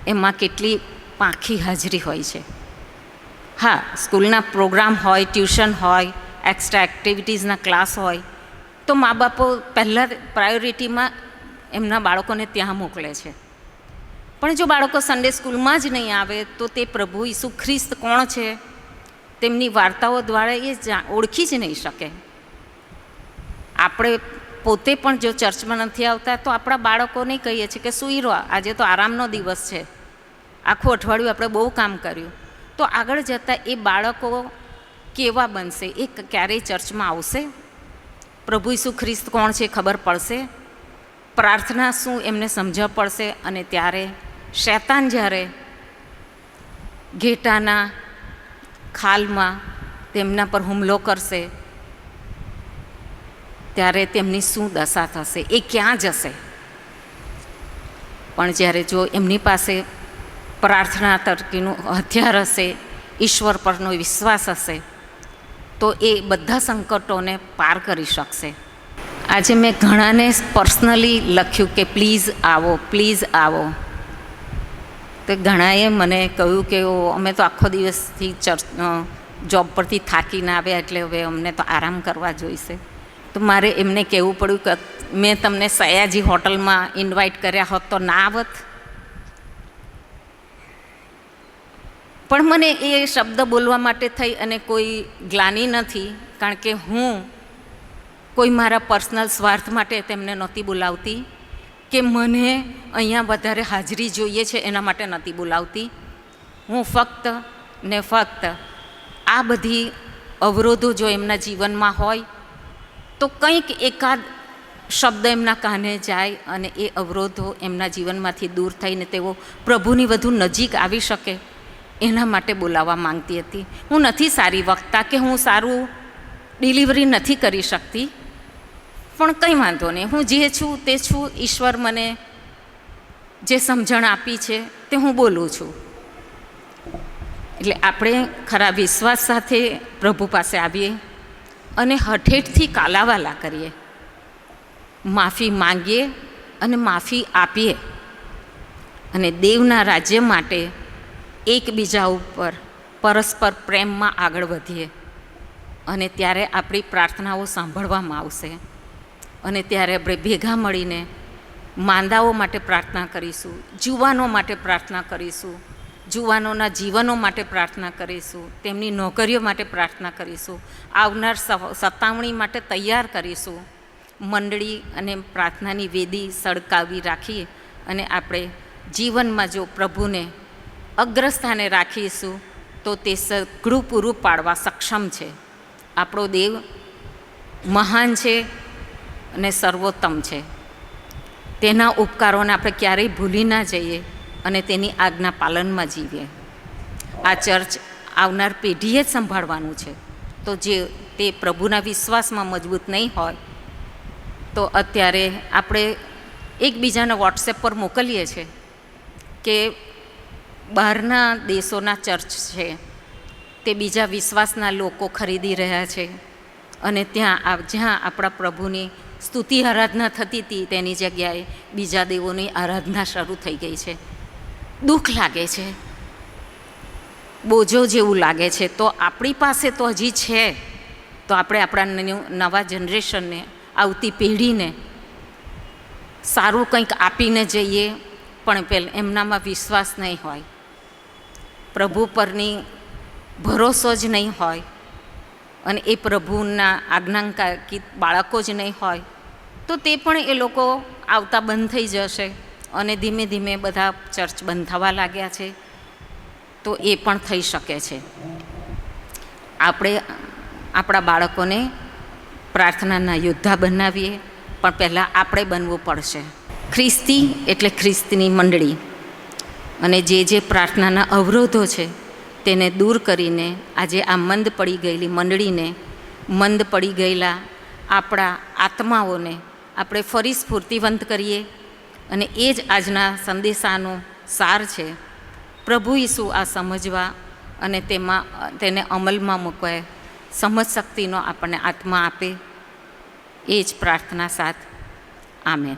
એમાં કેટલી પાંખી હાજરી હોય છે. હા, સ્કૂલના પ્રોગ્રામ હોય, ટ્યુશન હોય, એક્સ્ટ્રા એક્ટિવિટીઝના ક્લાસ હોય, તો મા બાપો પહેલાં પ્રાયોરિટીમાં એમના બાળકોને ત્યાં મોકલે છે. પણ જો બાળકો સન્ડે સ્કૂલમાં જ નહીં આવે તો તે પ્રભુ ઈસુ ખ્રિસ્ત કોણ છે તેમની વાર્તાઓ દ્વારા એ ઓળખી જ નહીં શકે. આપણે પોતે પણ જો ચર્ચમાં નથી આવતા તો આપણા બાળકોને કહીએ છીએ કે સૂઈ રહો, આજે તો આરામનો દિવસ છે, આખું અઠવાડિયું આપણે બહુ કામ કર્યું. તો આગળ જતાં એ બાળકો કેવા બનશે? એ ક્યારેય ચર્ચમાં આવશે? પ્રભુ ઈસુ ખ્રિસ્ત કોણ છે ખબર પડશે? પ્રાર્થના શું એમને સમજવા પડશે? અને ત્યારે શૈતાન જ્યારે ઘેટાના ખાલમાં તેમના પર હુમલો કરશે ત્યારે તેમની શું દશા થશે? એ ક્યાં જશે? પણ જ્યારે જો એમની પાસે પ્રાર્થના તરીકેનું હથિયાર હશે, ઈશ્વર પરનો વિશ્વાસ હશે, તો એ બધા સંકટોને પાર કરી શકશે. આજે મેં ઘણાને પર્સનલી લખ્યું કે પ્લીઝ આવો, પ્લીઝ આવો. તો ઘણાએ મને કહ્યું કે અમે તો આખો દિવસથી જોબ પરથી થાકીને આવ્યા એટલે હવે અમને તો આરામ કરવા જોઈશે. તો મારે એમને કહેવું પડ્યું કે મેં તમને સયાજી હોટલમાં ઇન્વાઇટ કર્યા હોત તો ના આવત. પણ મને એ શબ્દ બોલવા માટે થઈ અને કોઈ ગ્લાનિ નથી, કારણ કે હું કોઈ મારા પર્સનલ સ્વાર્થ માટે તેમને નહોતી બોલાવતી કે મને અહીંયા વધારે હાજરી જોઈએ છે એના માટે નથી બોલાવતી. હું ફક્ત ને ફક્ત આ બધી અવરોધો જો એમના જીવનમાં હોય તો કંઈક એકાદ શબ્દ એમના કાને જાય અને એ અવરોધો એમના જીવનમાંથી દૂર થઈને તેઓ પ્રભુની વધુ નજીક આવી શકે, એના માટે બોલાવવા માંગતી હતી. હું નથી સારી વક્તા કે હું સારું ડિલિવરી નથી કરી શકતી, પણ કંઈ વાંધો નહીં, હું જે છું તે છું. ઈશ્વર મને જે સમજણ આપી છે તે હું બોલું છું. એટલે આપણે ખરા વિશ્વાસ સાથે પ્રભુ પાસે આવીએ અને હઠેઠથી કાલાવાલા કરીએ, માફી માંગીએ અને માફી આપીએ અને દેવના રાજ્ય માટે એકબીજા ઉપર પરસ્પર પ્રેમમાં આગળ વધીએ. અને ત્યારે આપણી પ્રાર્થનાઓ સાંભળવામાં આવશે અને ત્યારે આપણે ભેગા મળીને માંદાઓ માટે પ્રાર્થના કરીશું, જુવાનો માટે પ્રાર્થના કરીશું, જુવાનોના જીવનો માટે પ્રાર્થના કરીશું, તેમની નોકરીઓ માટે પ્રાર્થના કરીશું, આવનાર સતાવણી માટે તૈયાર કરીશું. મંડળી અને પ્રાર્થનાની વેદી સળકાવી રાખીએ અને આપણે જીવનમાં જો પ્રભુને અગ્રસ્થાને રાખીશું તો તે સઘળું પૂરું પાડવા સક્ષમ છે. આપણો દેવ મહાન છે અને સર્વોત્તમ છે. તેના ઉપકારોને આપણે ક્યારેય ભૂલી ના જઈએ અને તેની આજ્ઞા પાલનમાં જીવીએ. આ ચર્ચ આવનાર પેઢીએ જ સંભાળવાનું છે. તો જે તે પ્રભુના વિશ્વાસમાં મજબૂત નહીં હોય તો અત્યારે આપણે એકબીજાને વોટ્સએપ પર મોકલીએ છીએ કે બહારના દેશોના ચર્ચ છે તે બીજા વિશ્વાસના લોકો ખરીદી રહ્યા છે અને ત્યાં જ્યાં આપણા પ્રભુની સ્તુતિ આરાધના થતી હતી તેની જગ્યાએ બીજા દેવોની આરાધના શરૂ થઈ ગઈ છે. દુઃખ લાગે છે, બોજો જેવું લાગે છે. તો આપણી પાસે તો હજી છે, તો આપણે આપણા નવા જનરેશનને, આવતી પેઢીને સારું કંઈક આપીને જઈએ. પણ એમનામાં વિશ્વાસ નહીં હોય, પ્રભુ પરની ભરોસો જ નહીં હોય અને એ પ્રભુના આજ્ઞાકારિત બાળકો જ નહીં હોય તો તે પણ એ લોકો આવતા બંધ થઈ જશે અને ધીમે ધીમે બધા ચર્ચ બંધ થવા લાગ્યા છે. તો એ પણ થઈ શકે છે. આપણે આપણા બાળકોને પ્રાર્થનાના યોદ્ધા બનાવીએ, પણ પહેલાં આપણે બનવું પડશે. ખ્રિસ્તી એટલે ખ્રિસ્તની મંડળી, અને જે પ્રાર્થનાના અવરોધો છે તેને દૂર કરીને આજે આ મંદ પડી ગયેલી મંડળીને, મંદ પડી ગયેલા આપણા આત્માઓને આપણે ફરી સ્ફૂર્તિવંત કરીએ. અને એ જ આજના સંદેશાનો સાર છે. પ્રભુ ઈસુ આ સમજવા અને તેને અમલમાં મૂકવા સમજ શક્તિનો આપણને આત્મા આપે. એ જ પ્રાર્થના સાથ. આમેન.